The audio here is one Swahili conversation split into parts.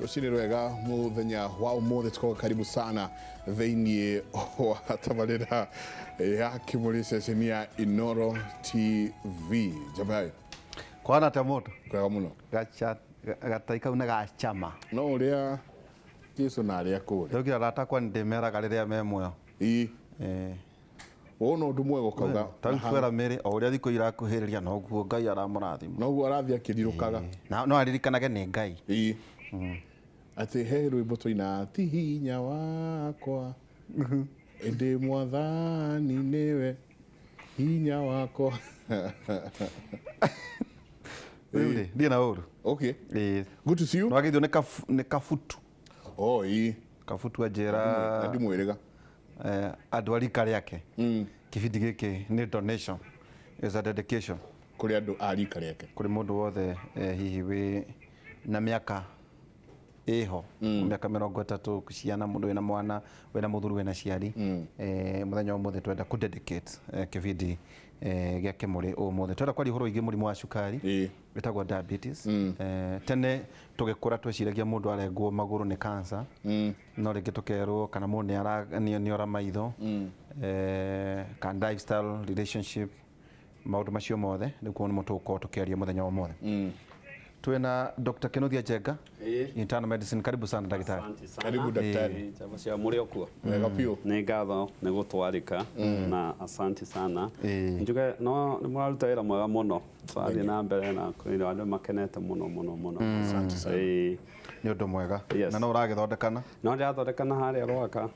Rucini rwega muthenya wa umuthi tuko karibu sana thĩinĩ wa tabarĩra ya Kimuri ceceni ya Inooro TV. Jabai. Kwana ta moto. Kwega muno. Gataika una gachama. No uria Jesu na aria kũrĩ. Ndogira ratakwa ndemeraga rĩrĩa me muoyo. Wono ũndũ mwega ũkauga. Takwera mĩrĩ o ũrĩa thikũ irakuhĩrĩria no guo Ngai aramũrathima. No guo arathia akĩrirũkaga. No aririkanage nĩ Ngai. Atĩ he rwĩmbo tũina ti hinya wakwa ĩndĩ mwathani nĩwe hinya wakwa. Really? Ndiye na uru. Okay. Good to see you. Nwagithio nĩ kafutu. Oh, Kafutu ajera. Ndi mwĩrĩga. Andũ arika rĩake. Kibindi gĩkĩ nĩ donation. Is a dedication. Kũrĩ andũ arika rĩake. Kũrĩ mũndũ wothe hihi wĩ na mĩaka eho miaka 30 kuciana mundu wena mwana wena muthuru wena ciari muthenya umuthe twenda ku dedicate kibindi gya Kimuri umuthe twenda kwari horo igi murimu wa cukari bitagwa diabetes tene tugikura tweciragia mundu arengwo maguru ni cancer no ringi tukerwo kana mundu ni ora maitho kan lifestyle relationship maundu macio mothe nikuo ni mutuko tukiaria muthenya umuthe Tuena Dr. Kenothia Jenga, internal medicine. Karibu sana daktari. Karibu daktari. Cia muri okua. Wega piu. Nĩ ngatho nĩ gũtwarĩka na asante sana. Njuge no nĩ mũraruta wĩra mwega mũno. Twathi na mbere na kwĩra andũ makenete mũno. Asante sana. Nĩ ũndũ mwega. Na no ũragĩthondekana? No ndĩrathondekana harĩa rwaka.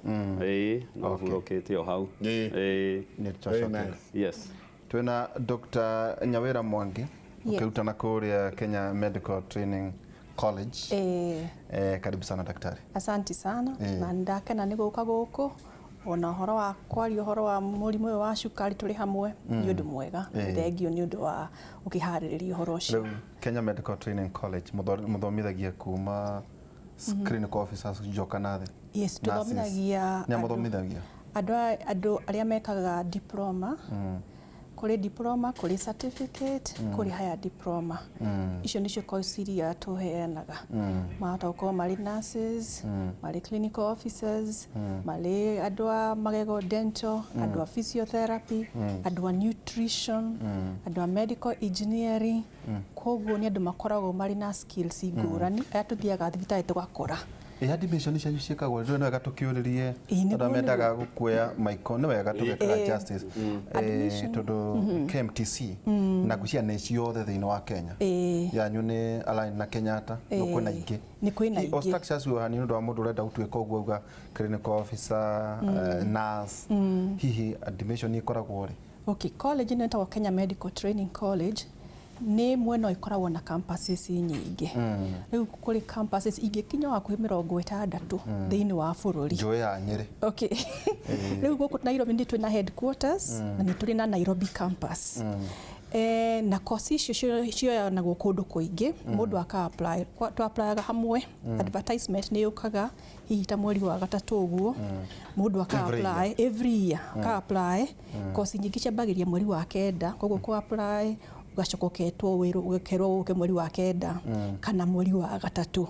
No hurũkĩte o hau. Nĩ nice. Yes. Tuena Dr. Nyawĩra Mwangi. Ukiutana Korea Kenya Medical Training College. Karibu sana daktari. Asante sana. Na ndakena nĩ gũka gũkũ. Ona horo wa kwaria horo wa mũrimũ wa cukari tũrĩ hamwe nĩ ũndũ mwega. Thengio nĩ ũndũ wa ũkiharĩrĩria horo ũcio. Kenya Medical Training College mũthomithagia kuma clinical officers njoka nathi. Yes, tũthomithagia. Nĩ mũthomithagia. Andũ arĩa mekaga diploma. Kuri diploma, kuri certificate, kuri higher diploma. Icio nicio course iria tuheanaga. Mahota gũkorwo marĩ nurses, marĩ clinical officers, marĩ andũ a magego dental, andũ a physiotherapy, andũ a nutrition, andũ a medical engineering. Koguo nĩ andũ makoragwo marĩ na skills ngũrani. Aya tuthiaga thibitarĩ tugakora. Admission cia ciekagwo rĩu no gatukiuririe tondu mendaga gukuoya maiko no wega tugekaga justice tondu KMTC na kucia nĩ ciothe thĩinĩ wa Kenya yanyu nĩ align na Kenyatta no kwĩna ingĩ nĩ kwĩna ingĩ structures yo hani nĩ ũndũ wa mũndũ ũrenda gũtuĩka ũguo uga clinical officer nurse hihi admission ikoragwo rĩ. Okay, college nĩ ĩtagwo Kenya Medical Training College nĩ mwena ikoragwo na campuses nyingĩ. Rĩu kũrĩ campuses ingĩkinya wa kwĩ 60 thĩinĩ wa bũrũri. Njũĩ ya Nyĩrĩ. Okay. Rĩu gũkũ Nairobi nĩ twĩna headquarters na nĩ tũrĩ na Nairobi campus. Na course icio cioyanagwo kũndũ kũingĩ mũndũ aka-apply twa-applyaga hamwe advertisement nĩ yũkaga hihi ta mweri wa gatatũ ũguo mũndũ aka-apply every year aka-apply course nyingĩ ciambagĩrĩria mweri wa kenda koguo ku-apply ugacokoketwo wĩrũ ũgekerwo ũke mweri wa kenda kana mweri wa gatatũ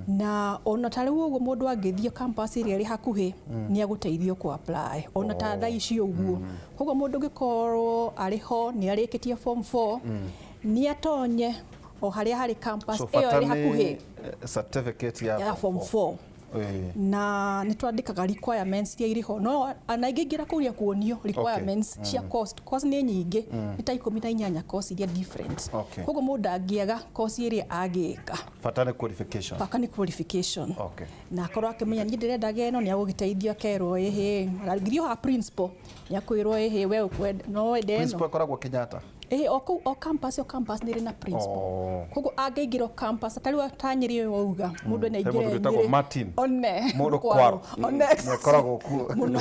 na ona ta rĩu ũguo mũndũ angĩthie campus ĩrĩa ĩrĩ hakuhĩ nĩ agũteithio ku-apply ona ta thaa ici ũguo koguo mũndũ ũngĩkorwo arĩ ho nĩ arĩkĩtie form 4 nĩ atonye o harĩa harĩ campus ĩyo ĩrĩ hakuhĩ certificate ya form 4 na nĩ twandĩkaga requirements iria irĩ ho no ana ingĩingĩra kũria kuonio requirements cia course nĩ nyingĩ nĩ ta 18 course iria different koguo mũndũ angĩaga course ĩrĩa agĩka bata nĩ qualification na akorwo akĩmenya niĩ ndĩrendaga ĩno nĩ agũgĩteithio akerwo ngithio ha principal nĩ akwĩrwo we ũkwenda no wende ĩno principal akoragwo Kenyatta o campus nĩ rĩ na principal koguo angĩingĩra campus atari wa Nyĩrĩ wauga mũndũ nĩ aingĩra Martin one Mũndũ kwaro. one Nĩakoragwo kuo. Mũno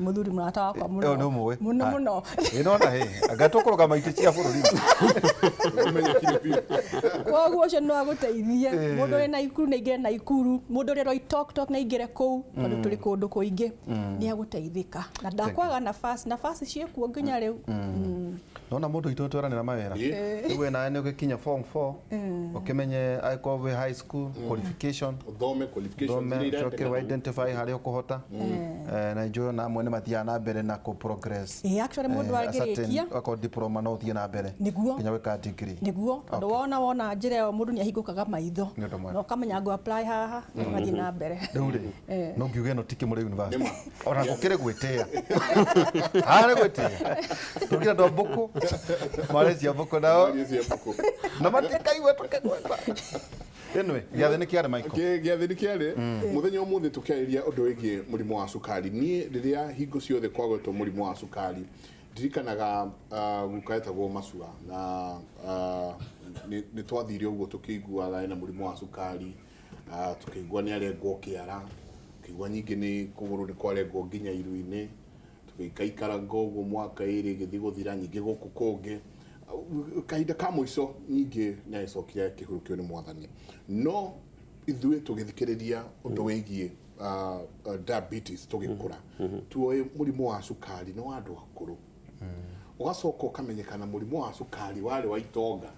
mũthuri mũrata wakwa Ũyũ nĩ ũmũĩ. mũno Ĩnona anga tũkũrũga maitĩ cia bũrũri. koguo ũcio no agũteithie mũndũ ũrĩ Naikuru na aingĩre Naikuru mũndũ ũrĩ Loitoktok na aingĩre kũu tondũ tũrĩ kũndũ kũingĩ nĩ agũteithĩka na ndakwaga nafasi ciĩkuo nginya rĩu. Nona mũndũ witũ twaranĩra mawĩra rĩu nawe nĩ ũgĩkinya form 4 ũkĩmenye akorwo wĩ high school qualification Thome qualifications coke identify harĩa ũkũhota na njũĩ na amwe nĩ mathiaga na mbere na progress. Actually mũndũ angĩrĩkia akorwo diploma no ũthiĩ na mbere nginya gwĩka degree. Nĩguo tondũ wona njĩra ĩyo mũndũ nĩ ahingũkaga maitho na ũkamenya ngũ apply haha ũgathiĩ na mbere. Rĩu rĩ no ngiuge ĩno ti Kimuri University ona gũkĩrĩ gwĩtĩĩa harĩ gwĩtĩĩa tũkĩra ndo mbũkũ Malaysia mbũkũ nao na matikaigua tũkĩgweta. Anyway, gĩathĩ nĩ kĩarĩ Michael. Gĩathĩ nĩ kĩarĩ mũthenya ũmũthĩ tũkĩarĩria ũndũ wĩgiĩ mũrimũ wa cukari. Niĩ rĩrĩa hingo ciothe kwagwetwo mũrimũ wa cukari ndirikanaga guka etagwo Macua na nĩ twathire ũguo tũkĩiguaga ena mũrimũ wa cukari tukĩigua nĩ arengwo kĩara tukĩigua nyingĩ nĩ kũgũrũ nĩ kwarengwo nginya iru-inĩ tũgĩikaikara ũguo mwaka ĩrĩ gĩthiĩ gũthira nyingĩ gũkũ kũngĩ kahinda ka mũico nyingĩ nĩ agĩcokire kĩhurũkio nĩ Mwathani no ithuĩ tũgĩthikĩrĩria ũndũ wĩgiĩ diabetes tũgĩkũra tuoĩ mũrimũ wa cukari nĩ wa andũ akũrũ ũgacoka ũkamenyekana mũrimũ wa cukari warĩ wa itonga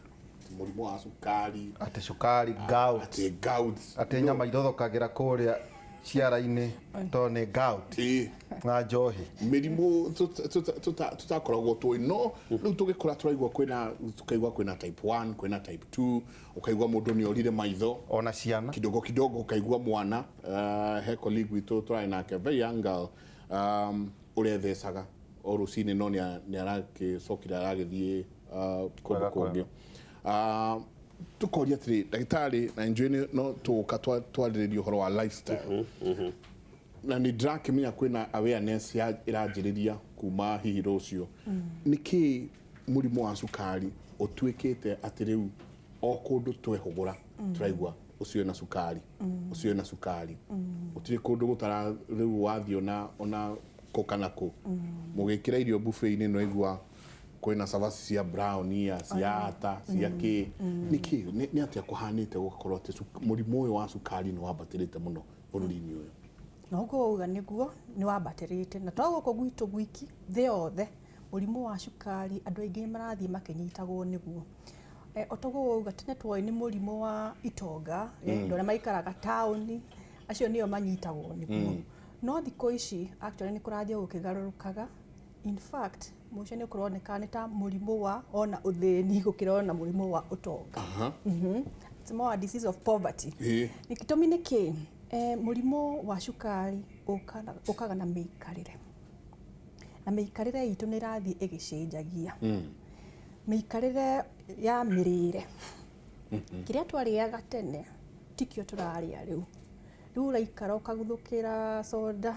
mũrimũ wa cukari atĩ cukari gout atĩ nyama ithothokagĩra kũrĩa ciara-inĩ to nĩ gout na njohi mĩrimũ tũtakoragwo tũĩ no rĩu tũgĩkũra tũkaigua kwĩna type 1 kwĩna type 2 ũkaigua mũndũ nĩ orire maitho ona ciana kidogo ũkaigua mwana he colleague witũ tũrarĩ nake very young girl ũrethecaga o rũcinĩ no nĩ aragĩcokire aragĩthiĩ kũndũ kũngĩ tukoria atĩrĩ ndagĩtarĩ na njũĩ no tũka twarĩrĩria ũhoro wa lifestyle na nĩ ndĩrakĩmenya kwĩna awareness ĩranjĩrĩria kuma hihi rũciũ nĩkĩ mũrimũ wa cukari ũtuĩkĩte atĩ rĩu o kũndũ twehũgũra tũraigua ũcio na cukari ũcio na cukari ũtirĩ kũndũ gũtara rĩu wathiĩ ona kũkana kũ mũgĩkĩra irio buffet-inĩ no igua kwĩna cabaci cia brown cia ata cia kĩ nĩkĩ nĩ atĩa kũhanĩte gũkorwo atĩ mũrimũ ũyũ wa cukari nĩ wambatĩrĩte mũno bũrũri-inĩ ũyũ noguo uga nĩguo nĩ wambatĩrĩte na to gũkũ gwitũ gwiki thĩ yothe mũrimũ wa cukari andũ aingĩ marathiĩ makĩnyitagwo nĩguo otoguo uga tene tuoĩ nĩ mũrimũ wa itonga andũ arĩa maikaraga taũni acio nĩo manyitagwo nĩguo no thikũ ici actually nĩ kũrathiĩ gũkĩgarũrũkaga in fact mũico nĩ kũroneka nĩ ta mũrimũ wa ona ũthĩni gũkĩra ona mũrimũ wa ũtonga it's more a disease of poverty nĩ gĩtũmi nĩkĩ mũrimũ wa cukari ũkaga na mĩikarĩre na mĩikarĩre itũ nĩ ĩrathiĩ ĩgĩcenjagia mĩikarĩre ya mĩrĩre kĩrĩa twarĩaga tene tikĩo tũrarĩa rĩu ũraikara ũkaguthũkĩra soda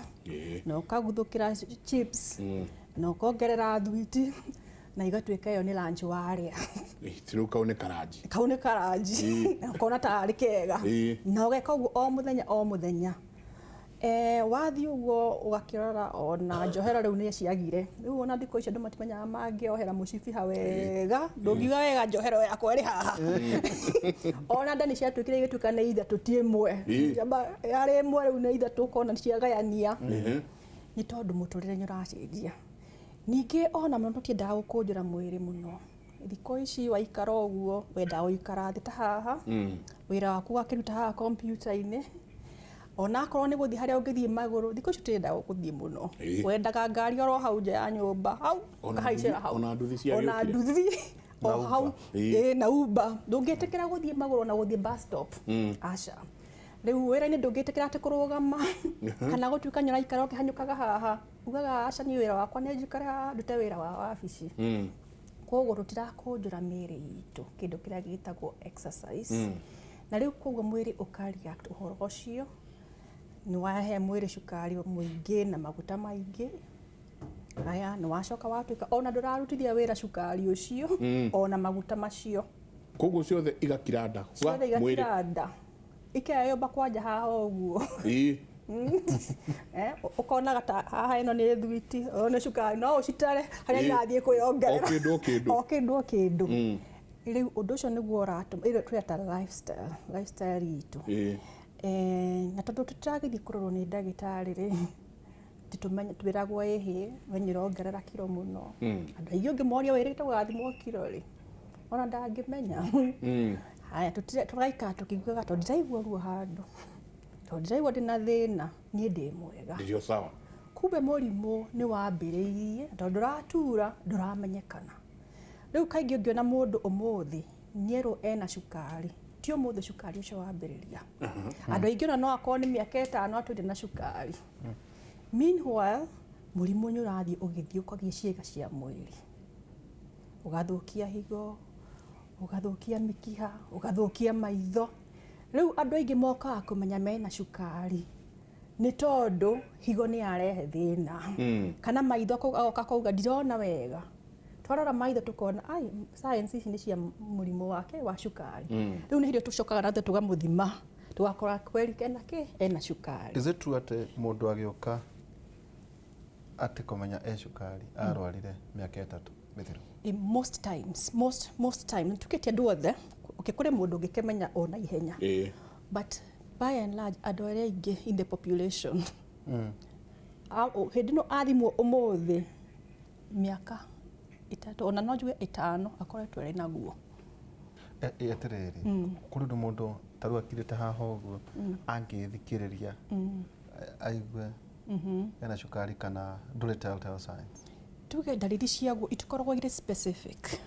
na ũkaguthũkĩra chips na ũkongerera thwiti na igatuĩka ĩyo nĩ lunch warĩa rĩu kau nĩ karanji ũkona ta arĩ kega na ũgeka ũguo o mũthenya wathiĩ ũguo ũgakĩrora ona njohero rĩu nĩ ciagire rĩu ona thikũ icio andũ matimenyaga mangĩohera mũcibi wega ndũngiuga wega njohero yakwa ĩrĩ haha ona nda nĩ ciatuĩkire igĩtuĩka nĩ ithatũ ti ĩmwe yarĩ ĩmwe rĩu nĩ ithatũ ũkona ciagayania nĩ tondũ mũtũrĩre nĩ ũracenjia ningĩ ona mũno tũtiendaga gũkũnjũra mwĩrĩ mũno thikũ ici waikara ũguo wendaga gũikara thĩ ta haha wĩra waku wakĩruta haha kompiuta-inĩ ona akorwo nĩ gũthiĩ harĩa ũngĩthiĩ magũrũ thikũ ici tũtiendaga gũthiĩ mũno wendaga ngari oro hau nja ya nyũmba hau ũkahaicĩra hau ona nduthi o hau na Uber ndũngĩtĩkĩra gũthiĩ magũrũ na gũthiĩ bus stop aca rĩu wĩra-inĩ ndũngĩtĩkĩra atĩ kũrũgama kana gũtuĩka nĩ ũraikara ũkĩhanyũkaga haha ugaga aca niĩ wĩra wakwa nĩ njikare haha ndute wĩra wa wabici koguo tũtirakũnjũra mĩĩrĩ itũ kĩndũ kĩrĩa gĩtagwo exercise na rĩu koguo mwĩrĩ ũkareact ũhoro ũcio nĩ wahe mwĩrĩ cukari mũingĩ na maguta maingĩ haya nĩ wacoka watuĩka ona ndũrarutithia wĩra cukari ũcio ona maguta macio koguo ciothe igakira nda ciothe igakira nda ikeyo bakwanja haha uguo ukona ta haha ino ni thwiti ona cukari no ucitare haria irathie kwiongerera o kindu riu undu ucio niguo uratuma ire tweta lifestyle itu na tondu tutiragithie kurorwo ni ndagitari ri titumenya twiragwo ihi wenyirongerera kilo muno andu aingĩ ũngĩmoria wĩrĩte gũgathimwo kilo ri ona ndangĩmenya haya tũraikara tũkĩiguaga tondũ ndiraigua ruo handũ tondũ ndiraigua ndĩna thĩna niĩ ndĩ mwega ndio sawa kumbe mũrimũ nĩ wambĩrĩirie tondũ ndũratura ndũramenyekana rĩu kaingĩ ũngĩona mũndũ ũmũthĩ nĩerwo ena cukari ti ũmũthĩ cukari ũcio wambĩrĩria andũ aingĩ ona no akorwo nĩ mĩaka 5 atũire na cukari meanwhile mũrimũ nĩ ũrathiĩ ũgĩthiĩ ũkagia ciĩga cia mwĩrĩ ũgathũkia higo ũgathũkia mĩkiha ũgathũkia maitho rĩu andũ aingĩ mokaga kũmenya mena cukari nĩ tondũ higo nĩ yarehe thĩna kana maitho agoka kauga ndirona wega twarora maitho tukona ai science ici nĩ cia mũrimũ wake wa cukari rĩu nĩ hĩndĩ tũcokaga nathe tũgamũthima tugakora kweli ena cukari. Is it true atĩ mũndũ agĩũka atĩ kũmenya cukari arwarire mĩaka 3 mĩthiru? Most time tukitia andũ othe kũrĩ mũndũ ũngĩkĩmenya ona ihenya but by and large andũ arĩa aingĩ in the population hĩndĩ ĩno athimwo ũmũthĩ mĩaka 3 ona no njuge 5 akoretwo arĩ naguo etereri kũrĩ mũndũ tarũ akirĩte haha ũguo angĩthikĩrĩria aigue ena cukari kana ndũrĩ telltale signs tuge dalili ciaguo itikoragwo irĩ specific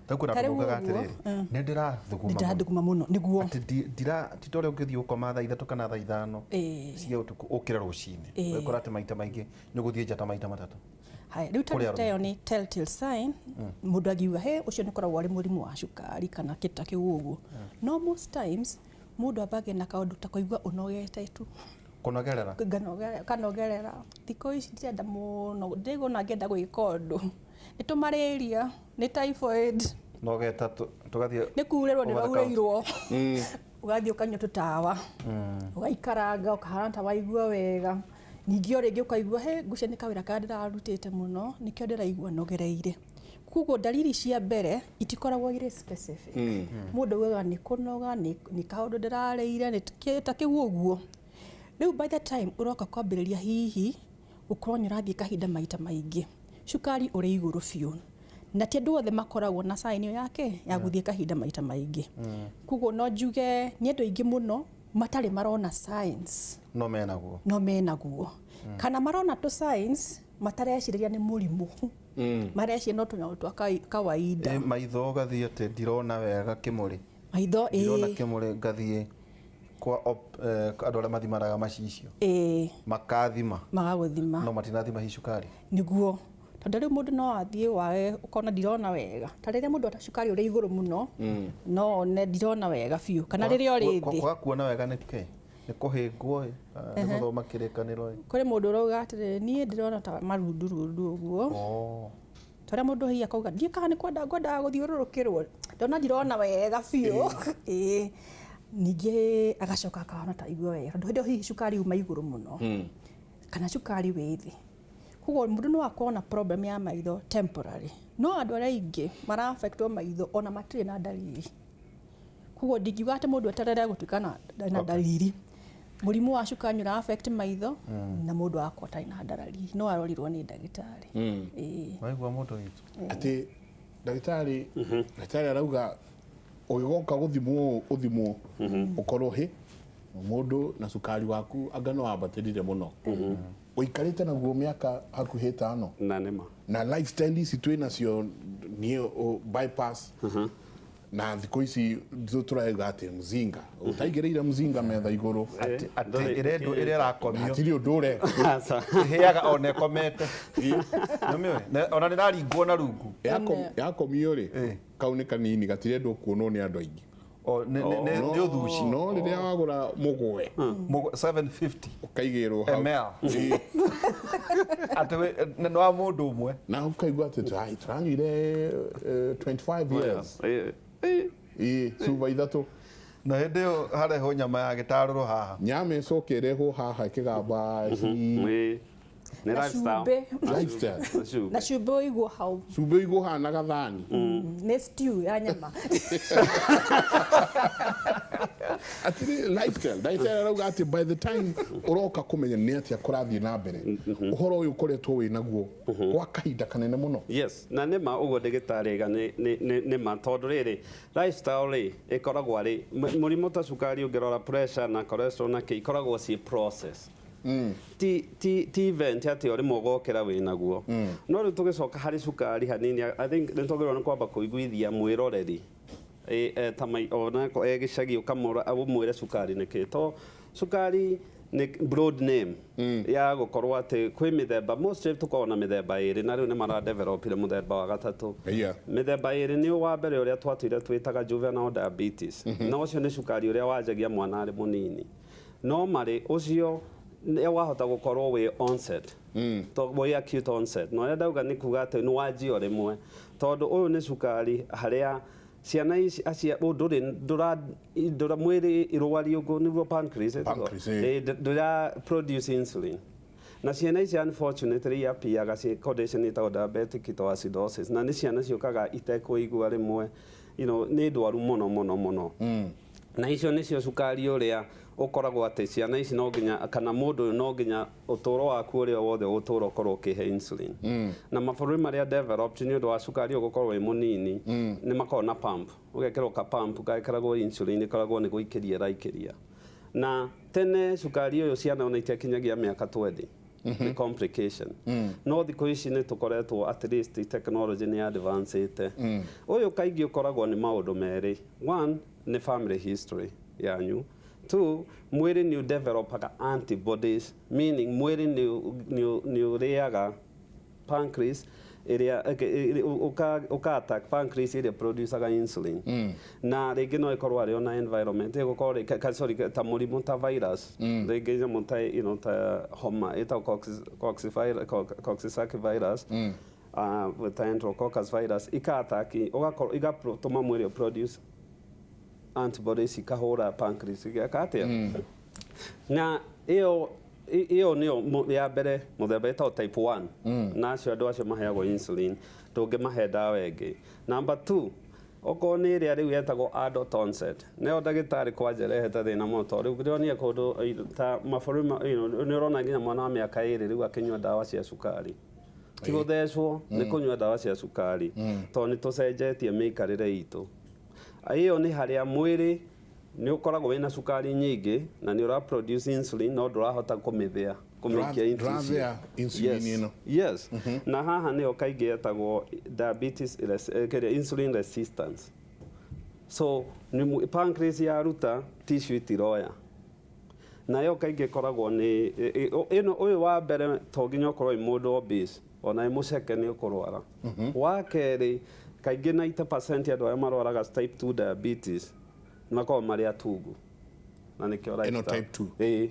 Takura kugaga atiriri ni ndirathuguma muno niguo ati titore ũngĩthiĩ ũkoma thaa 3 kana thaa 5 cia ũtukũ ũkĩra rũcinĩ wekora ati maita maingĩ nĩ gũthiĩ njata maita 3 haya rĩu tayo ni telltale sign mũndũ agiuga he ũcio nĩ koragwo arĩ mũrimũ wa cukari kana kĩta kĩu ũguo no most times mũndũ ambagia na kaũndũ ta kũigua ũnogete tu kanogerera thikũ ici ndirenda mũno ndigona ngenda gwĩka ũndũ nĩ tũmararia nĩ typhoid nogeta tugathie nĩ kurĩrwo nĩ raurĩirwo ugathiĩ ũkanyua tũtawa ũgaikaranga ũkahana ta waigua wega ningĩ rĩngĩ ũkaigua he ngucia nĩ kawĩra ka ndĩrarutĩte mũno nĩkĩo ndĩraigua nogereire kuguo dalili cia mbere itikoragwo irĩ specific mũndũ augaga nĩ kũnoga nĩ kaũndũ ndĩrarĩire nĩ kĩta kĩu ũguo rĩu by the time ũroka kwambĩrĩria hihi ũkorwo nĩ ũrathiĩ kahinda maita maingĩ cukari ũrĩ igũrũ biũ na ti andũ othe makoragwo na sign yake ya gũthiĩ kahinda maita maingĩ kuguo no njuge nĩ andũ aingĩ mũno matarĩ marona signs no menaguo kana marona tu signs matareciria nĩ mũrimũ mareciria no tũnyamũ twa kawaida maitho gathiĩ atĩ ndirona wega Kimuri maitho ndirona Kimuri gathiĩ kwa andũ arĩa mathimaraga macicio makathima magagũthima no matinathima hi cukari niguo tondũ rĩu mũndũ no athiĩ wae ũkona ndirona wega ta rĩrĩa mũndũ ata cukari ũrĩ igũrũ mũno no ne ndirona wega biũ kana rĩrĩa ũrĩ thĩ kwa kuona wega nĩ kũhĩngwo nĩ gũthoma kĩrĩkanĩro kũrĩ mũndũ ũrauga atĩrĩ niĩ ndirona ta marundurundu ũguo tũrĩa mũndũ hihi akauga ndiĩ kana nĩ ngwendaga gũthiũrũrũkĩrwo ndona ndirona wega biũ ningĩ agacoka akahana ta igua wega tondũ hĩndĩ hihi cukari uma igũrũ mũno kana cukari wĩ thĩ kuguo mũndũ no akorwo na problem ya maitho temporary no andũ arĩa aingĩ mara affectwo maitho ona matirĩ na dalili kuguo ndingiuga atĩ mũndũ eterere gũtuĩka na dalili mũrimũ wa cukari ũra affect maitho na mũndũ akwa atarĩ na dalili no arorirwo nĩ ndagĩtarĩ waigua mũndũ witũ atĩ ndagĩtarĩ arauga ũgĩgoka gũthimwo ũkorwo he mũndũ na cukari waku anga no ambatĩrire mũno ũikarĩte naguo mĩaka hakuhĩ 5 na nĩma na lifestyle ici twĩ nacio nĩ bypass na thikũ ici tũrauga atĩ mzinga ũtaigĩrĩire mzinga metha igũrũ atĩ ĩrĩa ĩrakomio hatirĩ ũndũ ũreka ĩhĩaga ona ĩkomete ona nĩraringwo na rungu yakomio rĩ kau nĩ kanini gatirendwo kuonwo nĩ andũ aingĩ nĩ ũthuci no rĩrĩa wagũra mũgwe 750 ũkaigĩrwo hau atĩ nĩ wa mũndũ ũmwe na ũkaigua atĩ tũranyuire 25 years cuba ithatũ na hĩndĩ harehwo nyama ya gĩtarũrũ haha nyama ĩcoke ĩrehwo haha ĩkĩgamba nĩ lifestyle na cumbĩ ũigwo hau cumbĩ ũigwo haha na gathani nĩ stew ya nyama atiri lifestyle arauga ati by the time uroka kumenya nĩ atĩa kũrathiĩ na mbere ũhoro ũyũ ũkoretwo wĩ naguo gwa kahinda kanene mũno yes na nĩ ma ũguo ndĩgĩtarĩga nĩ ma tondũ rĩrĩ lifestyle rĩ ĩkoragwo arĩ mũrimũ ta cukari ũngĩrora pressure na cholesterol na kĩ ikoragwo ci process ti event atĩ o rĩmwe ũgokĩra wĩ naguo no rĩu tũgĩcoka harĩ cukari hanini I think nĩ twagĩrĩirwo nĩ kwamba kũiguithia mwĩroreri ona gĩcagi ũkamwĩra cukari nĩ kĩ to cukari nĩ broad name ya gũkorwo atĩ kwĩ mĩthemba most tũkoragwo na mĩthemba ĩrĩ na rĩu nĩ maradevelopire mũthemba wa gatatũ mĩthemba ĩrĩ nĩ wa mbere ũrĩa twatũire twĩtaga juvenile diabetes na ũcio nĩ cukari ũrĩa wanjagia mwana arĩ mũnini no marĩ ũcio wahota gũkorwo wĩ onset wĩ acute onset no ũrĩa ndauga nĩ kuga atĩ nĩ wanjio rĩmwe tondũ ũyũ nĩ cukari harĩa ciana ici acia ndũra mwĩrĩ irwari ũguo nĩguo pancreas ndũra produce insulin na ciana ici unfortunately yapiaga condition ĩtagwo diabetic ketoacidosis na nĩ ciana ciũkaga itekũigua rĩmwe nĩ ndwaru mũno na icio nĩcio cukari ũrĩa ukoragwo atĩ ciana ici no nginya kana mũndũ no nginya ũtũũro waku ũrĩa wothe ũtũũro ũkorwo ũkĩhe insulin na mabũrũri marĩa developed nĩ ũndũ wa cukari ũgũkorwo wĩ mũnini nĩ makoragwo na pump ũgekĩrwo ka pump gagĩkĩragwo insulin ĩkoragwo nĩ gũikĩria ĩraikĩria na tene cukari ũyũ ciana ona itiakinyagia mĩaka 20 nĩ complication no thikũ ici nĩ tũkoretwo at least technology nĩ advanced ũyũ kaingĩ ũkoragwo nĩ maũndũ merĩ one nĩ family history yanyu 2 mwĩrĩ nĩ developaga antibodies meaning mwĩrĩ nĩ ũrĩaga pancreas ĩrĩa ũka-attack pancreas ĩrĩa producaga insulin na rĩngĩ no ĩkorwo arĩ ona environment ĩgũkorwo sorry ta mũrimũ ta virus rĩngĩ nyamũ ta homa ĩtagwo coccisac virus ta enterococcus virus ika-attack igatũma mwĩrĩ produce antibodies ikahũra pancreas igĩaka atĩa na ĩyo nĩyo ya mbere mũthemba ĩtagwo type 1 na acio andũ acio maheagwo insulin ndũngĩmahe ndawa ĩngĩ number 2 okorwo nĩ ĩrĩa rĩu yetagwo adult onset nĩyo ndagĩtarĩ kwanja rehete thĩna mũno tondũ rĩu ndĩronia kũndũ ta mabũrũri nĩ ũrona nginya mwana wa mĩaka 2 rĩu akĩnyua ndawa cia cukari ti gũthecwo nĩ kũnyua ndawa cia cukari tondũ nĩ tũcenjetie mĩikarĩre itũ ĩyo nĩ harĩa mwĩrĩ nĩ ũkoragwo wĩna cukari nyingĩ na nĩ ũra produce insulin no ndũrahota kũmĩthĩa kũmĩikia insulin yes na haha nĩyo kaingĩ yetagwo diabetes insulin resistance so pancreas yaruta tissue itiroya nayo kaingĩ ĩkoragwo nĩ ũyũ wa mbere to nginya ũkorwo wĩ mũndũ obese ona mũceke nĩ ũkũrwara wa kerĩ kaingĩ 90% andũ arĩa marwaraga type 2 diabetes makoragwo marĩ atungu na nĩkĩo type 2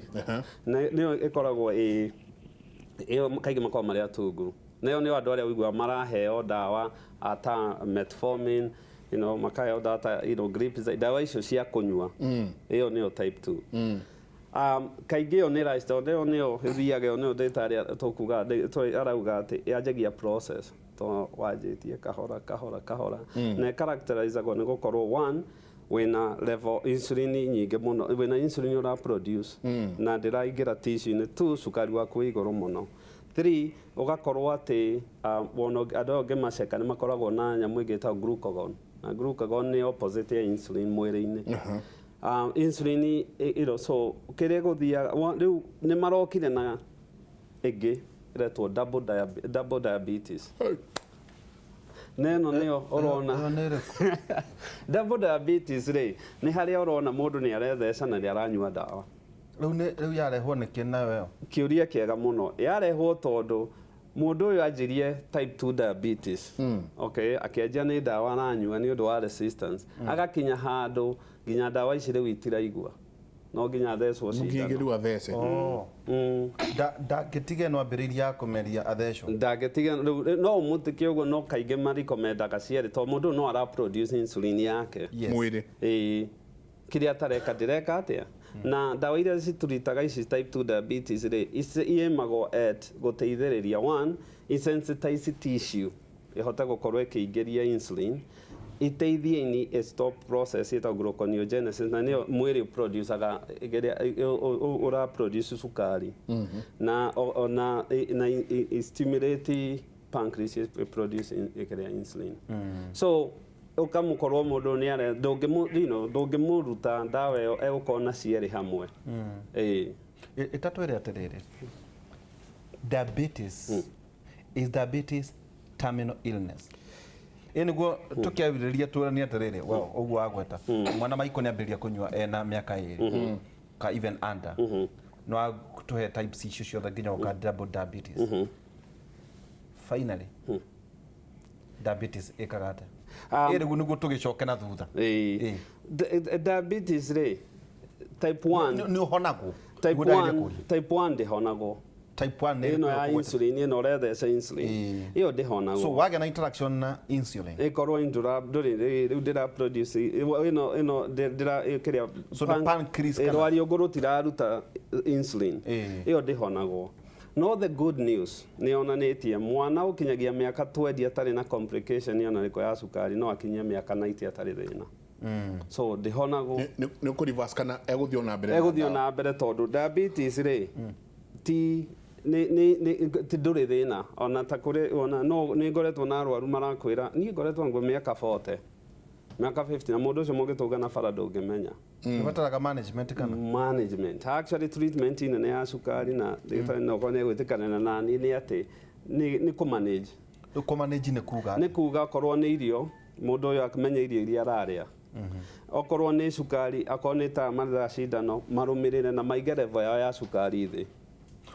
nĩyo ĩkoragwo ĩyo kaingĩ makoragwo marĩ atungu nayo nĩyo andũ arĩa ũiguaga maraheo ndawa ta metformin makaheo ndawa ta glipizide ndawa icio cia kũnyua ĩyo nĩyo type 2 kaingĩ ĩyo nĩ lifestyle nĩyo ĩthiaga ĩyo nĩyo ndagĩtarĩ tũkuga arauga atĩ yanjagia process to wanjĩtie kahora na ĩkaracterizagwo nĩ gũkorwo one wĩna level insulin nyingĩ mũno wĩna insulin ũra produce na ndĩraingĩra tissue-inĩ 2 cukari waku wĩ igũrũ mũno 3 ũgakorwo atĩ andũ angĩ maceka nĩ makoragwo na nyamũ ĩngĩ ĩtagwo glucagon na glucagon nĩ opposite ya insulin mwĩrĩ-inĩ insulin so kĩrĩa gũthiaga rĩu nĩ marokire na ĩngĩ ĩretwo double diabetes neno nĩyo ũrona double diabetes rĩ nĩ harĩa ũrona mũndũ nĩ aretheca na nĩ aranyua ndawa rĩu yarehwo nĩkĩ nayo kĩũria kĩega mũno yarehwo tondũ mũndũ ũyũ anjirie type 2 diabetes okay akĩanjia nĩ ndawa aranyua nĩ ũndũ wa resistance agakinya handũ nginya ndawa ici rĩu itiraigua no nginya thecwo cindano athece ndangĩtige no ambĩrĩria ya kũmeria athecwo ndangĩtige no ũmũtĩke ũguo no kaingĩ marikomendaga cierĩ tondũ mũndũ no ara produce insulin yake mwĩrĩ kiria tareka direka atia na ndawa iria cituritaga ici type 2 diabetes ri iemago at guteithiriria one insensitize tissue ihota gukorwo ikiingiria insulin iteithie ni stop process ita gluconeogenesis na ni mwiri producaga ura produce sukari na stimulate pancreas produce insulin so ukamukorwo mundu ni are ndungimuruta ndawa iyo egukona cieri hamwe itatwere atiriri diabetes is diabetes terminal illness eniguo tukiabiriria turania atiriri wow uguo agweta mwana maiko ni ambiriria kunywa ena miaka 2 ka even under no tuhe types icio ciothe nginya uka double diabetes finally diabetes ikagata eniguo niguo tugicoke na thutha diabetes ri type 1 ni honago type 1 ndihonago type 1 ino ya insulin ino retheca insulin iyo ndihonago so wage na interaction na insulin ikorwo riu ndira produce ino ndira kiria so the pancreas rwario nguru tiraruta insulin iyo ndihonago no the good news ni onanitie mwana ukinyagia miaka 20 atari na complication yana riko ya sukari no akinyia miaka 90 atari thina so ndihonago ni ku reverse kana eguthio na mbere tondu diabetes ri ti ni nduri thina ona ta kuri ona no ni ngoretwo na arwaru marakwira ni ngoretwo ngo miaka 40 miaka 50 na mundu ucio mugituga na farado ngimenya ibataraga management kana management actually treatment ine ya sukari na ndagitari no kone gwitikana na ni ati ni ku manage ni kuga korwo ni irio mundu uyu akimenya irio iria araria okorwo ni sukari akorwo ni ta marira cindano marumirire na maige level ya sukari thi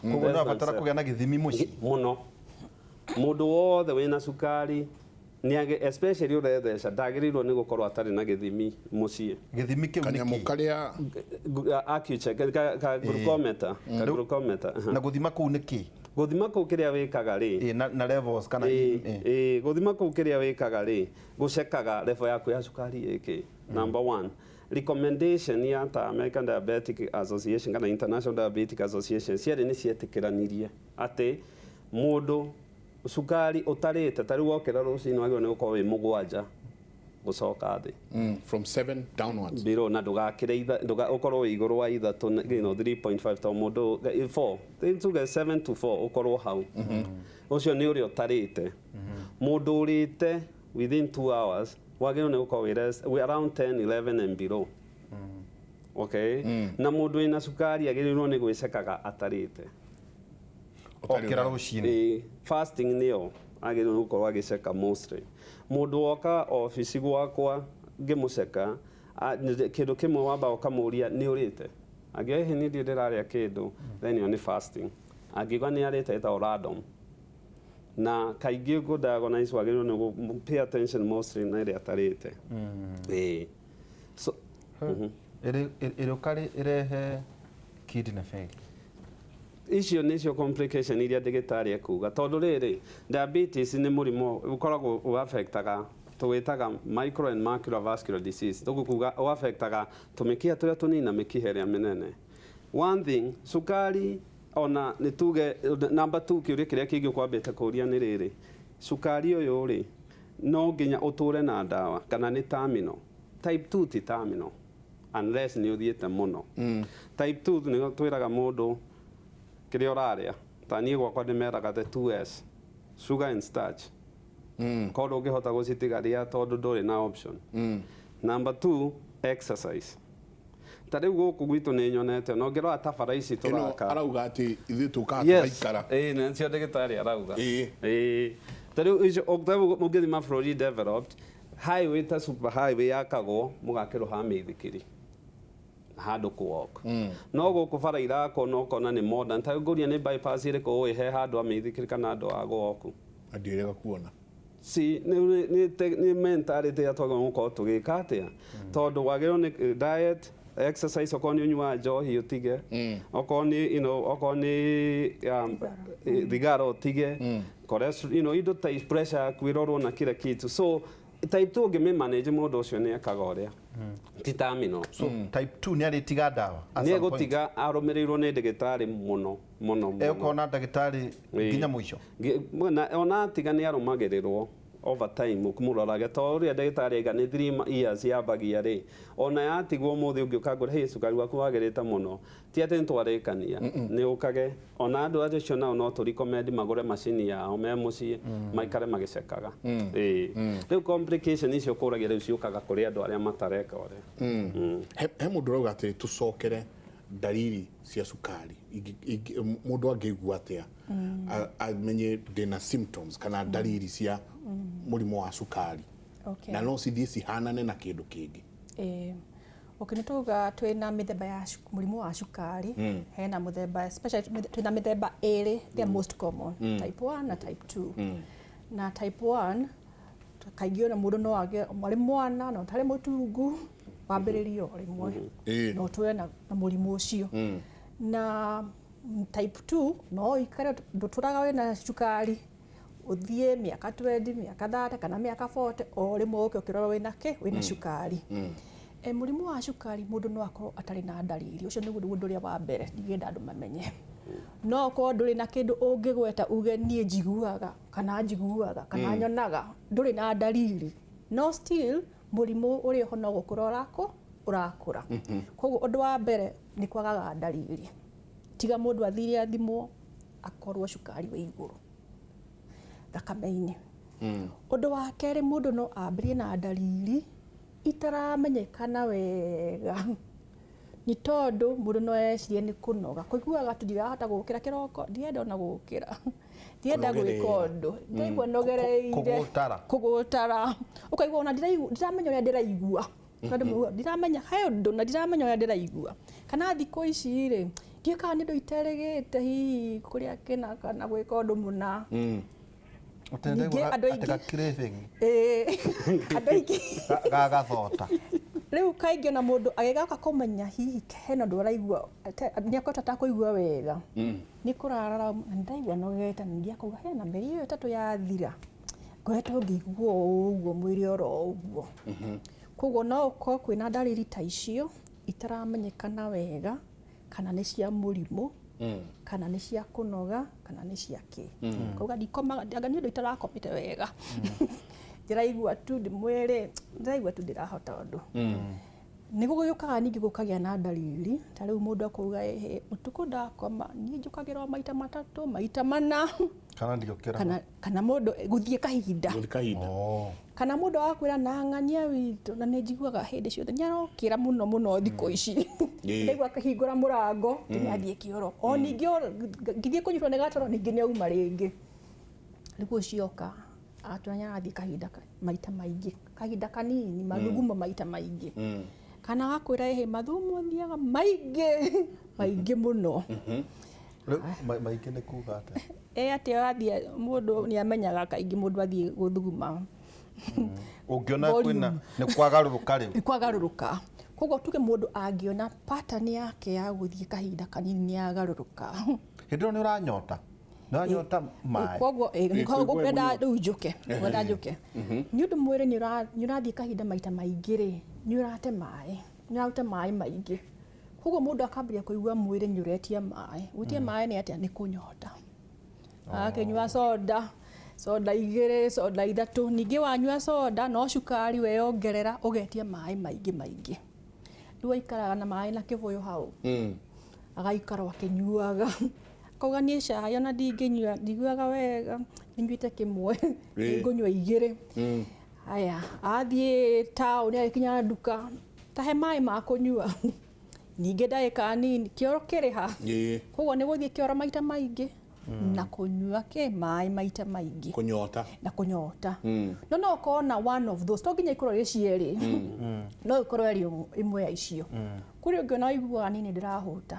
koguo no abatara kugea na githimi muci muno mundu wothe wina sukari ni especially uretheca ndagirirwo ni gukorwo atari na githimi muci githimi kiu ni mukaria acute ka glucometer na guthima kuu ni ki guthima kuu kiria wikaga ri na levels kana guthima kuu kiria wikaga ri gucekaga level yaku ya sukari iki number 1 recommendation ya ta American Diabetic Association kana International Diabetic Association ciari ni cietikiranirie ati mundu sukari utarite tari wokera rucini wagio ni gukorwo wi mugwanja gucoka thi from 7 downwards biro na ndugakire ukorwo wi iguru wa ithatu 3.5 to mundu 4 tuge 7 to 4 ukorwo hau ucio ni uri utarite mundu urite within 2 hours wagio ni gukorwo wi around 10 11 and below okay na mundu ina sukari agirirwo ni gwicekaga atarite okira rucini fasting niyo agirirwo ni gukorwo agiceka mostly mundu woka office gwakwa ngimuceka kindu kimwe wamba ukamuria ni urite agio hihi ni ndiraria kindu then you ni fasting agiga ni arite ta random na kaingi go diagnose wagirwo ni pay attention mostly na ire atarite so ere ukari irehe kidney failure icio nicio complication iria ndigitari ekuga tondu riri diabetes ni murimo ukoragwo affectaga tuwitaga micro and macrovascular disease tugukuga affectaga tumikia turia tunina mikiha iria minene one thing sukari ona nituge number 2 kiuria kiria kingi kwambite kuria ni riri sukari uyu ri no nginya uture na ndawa kana ni terminal type 2 ti terminal unless ni uthiete muno type 2 ni twiraga mundu kiria uraria tani gwakwa ndimeraga the 2S sugar and starch kodo ngihota gucitigaria tondu nduri na option number 2 exercise tari guku gwitu ni nyonete no ngiro atabara ici turaka arauga ati ithu tukaikara na cio ndagitari arauga tari icio oktavu mugithima bũrũri developed highway ta super highway yakagwo mugakirwo ha mithikiri handu ku walk no guku bara irako no kona ni modern ta nguria ni bypass ire ko he handu amithikiri kana handu ha gwoku andirega kuona si ni mentality ya twaga muko tugika atia tondu wagiro ni diet exercise okoni unywa njohi utige okoni okoni thigara utige cholesterol indo ta pressure kwirorwo na kila kitu so type 2 ũngĩmĩmanage mũndũ ũcio nĩ ekaga ũrĩa ti terminal. So type 2 nĩ arĩtiga ndawa nĩ egũtiga arũmĩrĩirwo nĩ ndagĩtarĩ mũno ekona ndagĩtarĩ nginya mũico ona atiga nĩ arũmagĩrĩrwo over time kumurorage to ũrĩa ndagĩtarĩ aiga nĩ 3 years yambagia rĩ ona yatigwo mũthĩ ũngĩ ũkagũra hĩ cukari waku wagĩrĩte mũno ti atĩ nĩtwarĩkania nĩ ũkage ona andũ acio nao no tũrecommend magũre macini yao me mũciĩ maikare magĩcekaga rĩu complication icio kũragia rĩu ciũkaga kũrĩ andũ arĩa matareka ũrĩa he mũndũ rauga atĩ tũcokere dalili cia cukari mũndũ angĩigua atĩa amenye ndĩna symptoms kana dalili cia mũrimũ wa cukari na no cithiĩ cihanane na kĩndũ kĩngĩ. Nĩtũga twĩna mĩthemba ya mũrimũ wa cukari hena mũthemba especially twĩna mĩthemba ĩrĩ the most common type 1 na type 2 na type 1 kaingĩ ona mũndũ no age marĩ mwana no tarĩ mũtungu wambĩrĩrio rĩmwe no twĩ na mũrimũ ũcio na type 2 no ikare ndũtũraga wĩna cukari ũthiĩ mĩaka 20 mĩaka 30 kana mĩaka 40 o rĩmwe ũke ũkĩrora wĩna cukari. Mũrimũ wa cukari mũndũ no akorwo atarĩ na dalili ũcio nĩguo ũndũ ũrĩa wa mbere nĩgetha andũ mamenye no korwo ndũrĩ na kĩndũ ũngĩgweta uge niĩ njiguaga kana nyonaga ndũrĩ na dalili no still mũrimũ ũrĩa ũhonagwo kũrorako ũrakũra koguo ũndũ wa mbere nĩ kwagaga dalili tiga mũndũ athire athimwo akorwo cukari wĩ igũrũ thakame-inĩ. Ũndũ wa kerĩ mũndũ no ambĩrĩrie na dalili itaramenyekana wega nĩ tondũ mũndũ no ecirie nĩ kũnoga kũiguaga tu ndirahota gũkĩra kĩroko ndirenda ona gũkĩra ndirenda gwĩka ũndũ ndaigua nogereire kũgũtara ũkaigua ona ndiramenya ũrĩa ndĩraigua ndiramenya he ũndũ na ndiramenya ũrĩa ndĩraigua kana thikũ ici rĩ ndiũĩ kana nĩ ũndũ iterĩgĩte hihi kũrĩa kĩna kana gwĩka ũndũ mũna andũ aingĩ gagathota rĩu kaingĩ na mũndũ agĩgaka kũmenya hihi hena ũndũ araigua nĩakota atakũigua wega nĩ kũrarara ndaigua nogete nĩndiakauga hena mĩeri ĩyo ĩtatũ yathira ngoretwo ngĩigua ũguo mwĩrĩ oro ũguo koguo no ũkorwo kwĩna dalili ta icio itaramenyekana wega kana nĩ cia mũrimũ kana nĩ cia kũnoga kana nĩ cia kĩ kauga ndikomaga anga nĩ ũndũ itarakomete wega ndĩraigua tu mwĩrĩ ndĩraigua tu ndĩrahota ũndũ nĩguo gũgĩũkaga ningĩ gũkagĩa na dalili ta rĩu mũndũ akauga ũtukũ ndakoma niĩ njũkagĩrwo maita 3 maita 4 kana ndiokĩra kana mũndũ gũthiĩ kahinda kana mũndũ akwĩra na ng'ania witũ na nĩ njiguaga hĩndĩ ciothe nĩarokĩra mũno thikũ ici ndaigua akĩhingũra mũrango nĩathiĩ kĩoro o ningĩ ngithiĩ kũnyitwo nĩ gatoro ningĩ nĩauma rĩngĩ nĩguo cioka atũnya athiĩ kahinda maita maingĩ kahinda kanini mathugumo maita maingĩ kana akwĩra mathugumo thiaga maingĩ mũno maingĩ nĩ kuga atĩa atĩ athiĩ mũndũ nĩamenyaga kaingĩ mũndũ athiĩ gũthuguma ũngĩona kwĩna nĩ kwagarũrũka rĩu nĩ kwagarũrũka koguo tuge mũndũ angĩona pattern yake ya gũthiĩ kahinda kanini nĩyagarũrũka hĩndĩ ĩyo nĩ ũranyota maĩ koguo ngwenda rĩu njũke nĩ ũndũ mwĩrĩ nĩ ũrathiĩ kahinda maita maingĩ rĩ nĩ ũrate maĩ nĩ ũrate maĩ maingĩ koguo mũndũ akambĩrĩria kũigua mwĩrĩ nĩ ũretie maĩ gũtie maĩ nĩ atĩa nĩ kũnyota akĩnyua soda 2 soda 3 ningĩ wanyua soda no cukari weyongerera ũgetie maĩ maingĩ rĩu aikaraga na maĩ na kĩbũyũ hau agaikara akĩnyuaga kauga niĩ cai ona ndingĩnyua ndiguaga wega nĩnyuĩte kĩmwe ngũnyua 2 haya athiĩ taũni agĩkinya nduka tahe maĩ ma kũnyua ningĩ ndagĩka nini kĩoro kĩrĩha koguo nĩ gũthiĩ kĩoro maita maingĩ na kũnyua maĩ maita maingĩ na kũnyota no ũkorwo na one of those to nginya ikorwo rĩ cierĩ no ikorwo ĩrĩ ĩmwe ya icio kũrĩ ũngĩ no aiguaga nini ndĩrahũta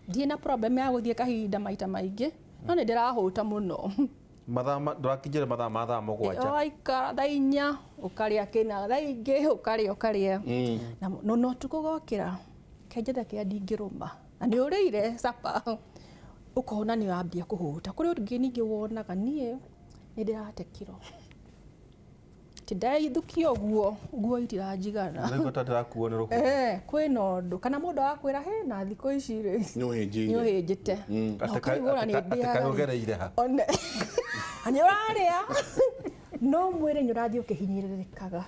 ndiĩ na problem ya gũthiĩ kahinda maita maingĩ no nĩ ndĩrahũta mũno ndũrakinyĩre mathaa ma thaa 7 waikara thaa 4 ũkarĩa kĩna thaa ingĩ ũkarĩa no tukũgokĩra kenjetha kĩa ndingĩrũma na nĩ ũrĩire capa ukona ni wambia kuhuta kuri ũngĩ ningĩ wonaga niĩ nĩ ndĩrate kiro ti ndaithukio guo itiranjigana Nĩguo tatarakuo nĩ rũhuho. Kwĩna ũndũ kana mũndũ akwĩra he na thikũ ici rĩ nĩũhĩnjĩte atakaũgereire ha nĩ ũrarĩa no mwĩrĩ nĩ ũrathiĩ ũkĩhinyĩrĩrĩkaga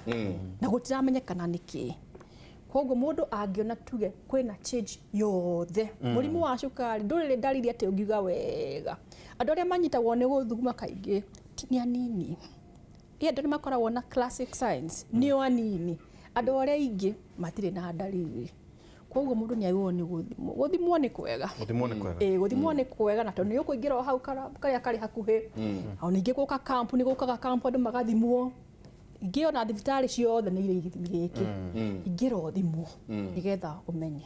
na gũtiramenyekana nĩkĩ. Koguo mũndũ angĩona tuge kwĩna change yothe mũrimũ wa cukari ndũrĩ ndariri atĩ ũngiuga wega. Andũ arĩa manyitagwo nĩ gũthuguma kaingĩ nĩ anini. Andũ nĩ makoragwo na classic signs nĩ anini. Andũ arĩa aingĩ matirĩ na ndariri. Koguo mũndũ nĩ agĩrĩirwo nĩ gũthimwo. Gũthimwo nĩ kwega. Gũthimwo nĩ kwega na tondũ nĩ ũkũingĩra o hau karĩa karĩ hakuhĩ. O ningĩ gũka camp nĩ gũkaga camp andũ magathimwo. Ingĩ ona thibitarĩ ciothe nĩ irĩ gĩthimi gĩkĩ. Ingĩra ũthimwo nĩgetha ũmenye.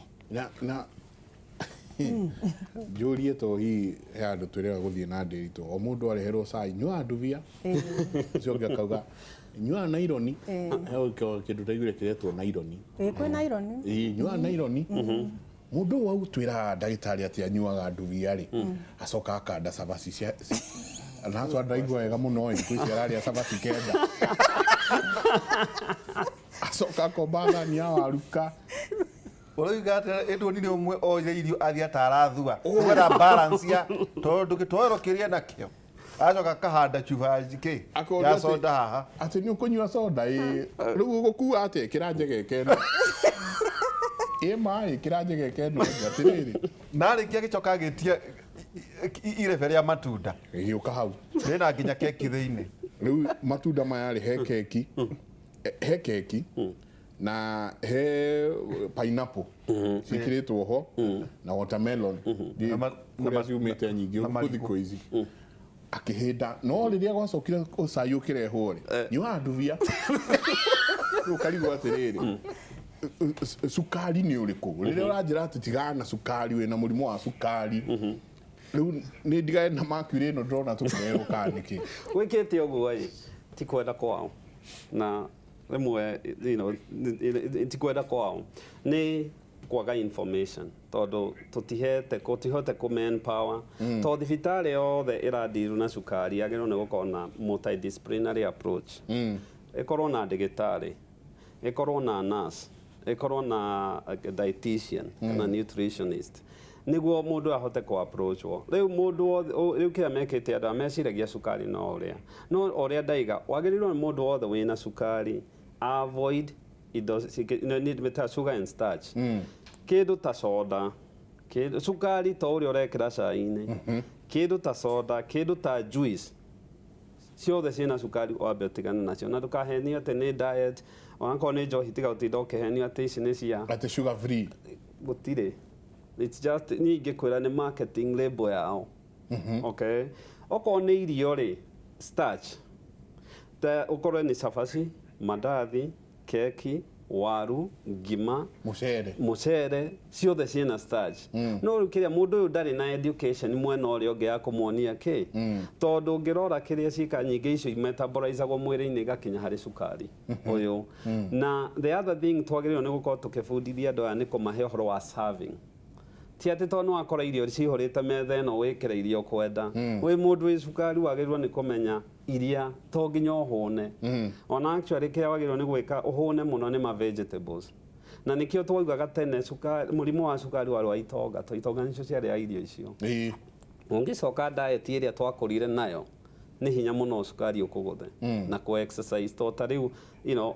Na Njũrie to hi he andũ twĩrĩga gũthiĩ na ndĩritũ o mũndũ areherwo cai nyua nduvia ũcio ũngĩ akauga nyua naironi he kĩndũ ndaiguire kĩretwo naironi kwĩ naironi nyua naironi mũndũ wau twĩra ndagĩtarĩ atĩ anyuaga nduvia rĩ acoka akanda cabaci cia na ndaigua wega mũno thikũ ici ararĩa cabaci kenda acoka akomba thani ya waruka Ũroiga atĩ Edward nĩ ũmwe oire irio athiĩ atarathua gwetha balance ya tondũ gĩtoero kĩrĩa nakĩo acoka kahanda chuba njike ya soda haha atĩ nĩ ũkũnyua soda rĩu ũgũkua atĩ ĩkĩra njegeke ĩno maĩ ĩkĩra njegeke ĩno atĩrĩrĩ narĩkia gĩcoka gĩtia irebe rĩa matunda gĩũka hau rĩna nginya keki thĩinĩ rĩu matunda maya rĩ he keki na he pineapple cikĩrĩtwo ho na watermelon kũrĩa ciumĩte nyingĩ ũguo thikũ ici akĩhĩnda no rĩrĩa gwacokire cai ũkĩrehwo rĩ nyua nduvia rĩu karigwo atĩrĩrĩ cukari nĩ ũrĩkũ rĩrĩa ũranjĩra atĩ tigana na cukari wĩna mũrimũ wa cukari rĩu nĩ ndigane na mercury ĩno ndĩrona tũkĩrehwo kana nĩkĩ gwĩkĩte ũguo ĩ ti kwenda kwao na rĩmwe ti kwenda kwao nĩ kwaga information tondũ tũtihote kũ manpower tondũ thibitarĩ yothe ĩrandiru na cukari yagĩrĩirwo nĩ gũkorwo na multidisciplinary approach ĩkorwo na ndagĩtarĩ ĩkorwo na nurse ĩkorwo na dietitian kana nutritionist nĩguo mũndũ ahote kũ approachwo rĩu mũndũ rĩu kĩrĩa mekĩte andũ meciragia cukari no ũrĩa ndaiga wagĩrĩirwo nĩ mũndũ wothe wĩna cukari avoid sugar and starch kĩndũ ta soda cukari ta ũrĩa ũrekĩra cai-inĩ kĩndũ ta soda kĩndũ ta juice ciothe ciĩna cukari wambe ũtigane nacio na ndũkahenio atĩ nĩ diet onakorwo nĩ njohi tiga gũtinda ũkĩhenio atĩ ici nĩ cia atĩ sugar free gũtirĩ it's just niĩ ingĩkwĩra nĩ marketing label yao okay okorwo nĩ irio rĩ starch ta ũkorwo nĩ cabaci mandathi keki waru ngima mucere ciothe ciĩna starch no rĩu kĩrĩa mũndũ ũyũ ndarĩ na education mwena ũrĩa ũngĩ ya kũmuonia kĩ tondũ ũngĩrora kĩrĩa ciĩka nyingĩ icio imetabolizagwo mwĩrĩ-inĩ igakinya harĩ cukari ũyũ na the other thing twagĩrĩirwo nĩ gũkorwo tũkĩbundithia andũ aya nĩ kũmahe ũhoro wa serving ti atĩ tondũ wakora irio cihũrĩte metha ĩno wĩkĩra irio kwenda wĩ mũndũ wĩ cukari wagĩrĩirwo nĩ kũmenya iria to nginya ũhũne ona actually kĩrĩa wagĩrĩirwo nĩ gwĩka ũhũne mũno nĩ ma vegetables na nĩkĩo twaugaga tene mũrimũ wa cukari warĩ wa itonga nicio ciarĩa irio icio ũngĩcoka diet ĩrĩa twakũrire nayo nĩ hinya mũno cukari ũkũgũthe na kũ exercise to ta rĩu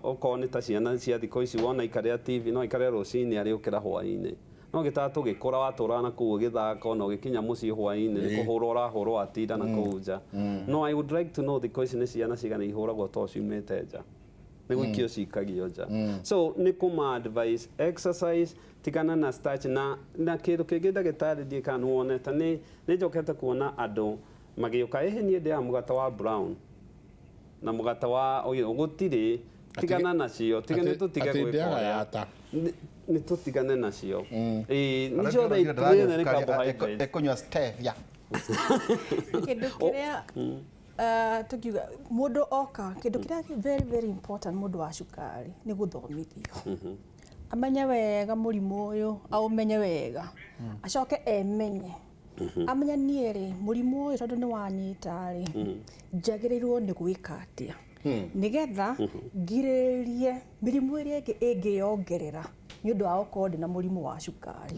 okorwo nĩ ta ciana cia thikũ ici wona ikarĩa TV no ikarĩa rũcinĩ arĩ ũkĩra hwaĩ-inĩ no gĩtaga tũgĩkũra watũraga na kũu ũgĩthaka ona ũgĩkinya mũciĩ hwaĩ-inĩ nĩ kũhũrwo ũrahũrwo atinda na kũu nja no I would like to know thikũ ici nĩ ciana cigana ihũragwo to ciumĩte nja nĩ gũikio cikagio nja so nĩ kũma advice exercise tigana na starch na kĩndũ kĩngĩ ndagĩtarĩ ndiĩ kana woneta nĩ njokete kuona andũ magĩũka ĩhĩ niĩ ndĩaga mũgate wa brown na mũgate wa gũtirĩ tigana nacio tigana tũtige gwĩka nĩ tũtigane nacio nĩ ciothe itirĩ nĩ carbohydrate ekunywa stevia kĩndũ kĩrĩa tukiuga mũndũ oka kĩndũ kĩrĩa very very important mũndũ wa cukari nĩ gũthomithio amenye wega mũrimũ ũyũ aũmenye wega acoke emenye amenya niĩ rĩ mũrimũ ũyũ tondũ nĩ wanyita rĩ njagĩrĩirwo nĩ gwĩka atĩa nigetha ngirĩrĩrie mĩrimũ ĩrĩa ĩngĩyongerera nĩ ũndũ wa gũkorwo ndĩ na mũrimũ wa cukari.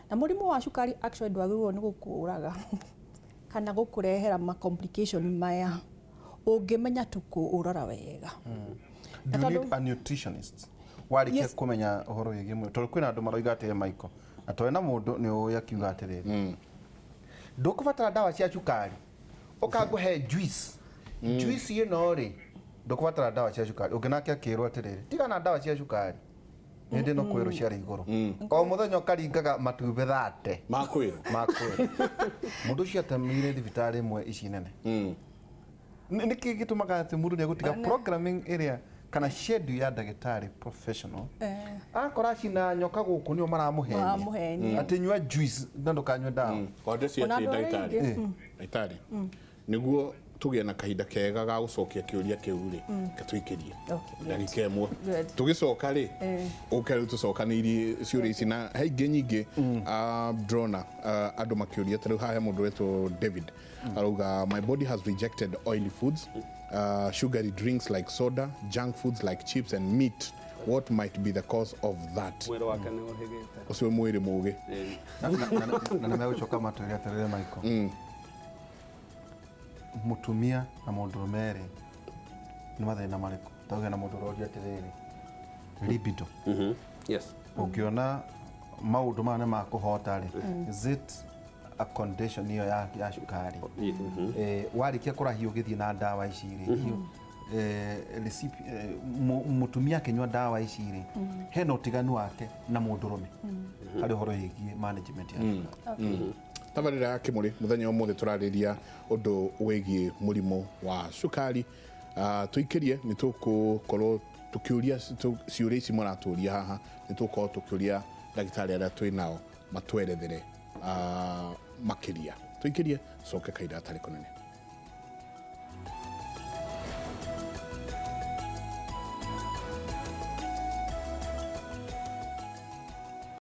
Na mũrimũ wa cukari actually ndwagĩrĩirwo nĩ gũkũraga kana gũkũrehera ma complication maya ũngĩmenya tu kũũrora wega. Do you need a nutritionist? Warĩkia kũmenya ũhoro wĩgiĩ mwĩrĩ tondũ kwĩna andũ maroiga atĩrĩ Michael atoe na mũndũ nĩ ũĩ akiuga atĩrĩrĩ ndũkũbatara ndawa cia cukari ũkangũhe juice ĩno rĩ ndũkũbatara ndawa cia cukari ũngĩ nake akĩrwo atĩrĩrĩ tiga na ndawa cia cukari nĩndĩ no kwĩrwo ciarĩ igũrũ o mũthenya ũkaringaga matumbĩ 30 makwĩrwo mũndũ ũcio atamĩire thibitarĩ ĩmwe ici nene nĩkĩ gĩtũmaga atĩ mũndũ nĩegũtiga programming ĩrĩa kana schedule ya ndagĩtarĩ professional akora cina nyoka gũkũ nĩo maramũhenia atĩ nyua juice na ndũkanyue ndawa ndagĩtarĩ nĩguo tũgĩe na kahinda kega ga gũcokia kĩũria kĩu rĩ katwĩkĩrie ndagĩka ĩmwe tũgĩcoka rĩ ũke rĩu tũcokanĩirie ciũria ici na haingĩ nyingĩ drona andũ makĩũria tarĩu haha mũndũ wetwo David arauga my body has rejected oily foods sugary drinks like soda junk foods like chips and meat what might be the cause of that mwĩrĩ wake nĩ ũhĩgĩte ũcio mwĩrĩ mũgĩ na nĩmegũcoka matũĩre atĩrĩrĩ Michael mutumia na mũndũrũme rĩ nĩ mathĩna marĩkũ tauge na mũndũ ũroria atĩrĩrĩ libido yes ũngĩona maũndũ maya nĩ makũhota rĩ is it a condition iyo ya cukari warĩkia kũrahia ũgĩthiĩ na ndawa ici rĩ mutumia akĩnyua ndawa ici rĩ hena ũtiganu wake na mũndũrũme harĩ ũhoro wĩgiĩ management ya cukari tabarĩra ya Kimuri mũthenya ũmũthĩ tũrarĩria ũndũ wĩgiĩ mũrimũ wa cukari tũikĩrie nĩ tũgũkorwo tũkĩũria ciũria ici maratũria haha nĩ tũgũkorwo tũkĩũria ndagĩtarĩ arĩa twĩ nao matwerethere makĩria tũikĩrie coke kahinda gatarĩ kũnene.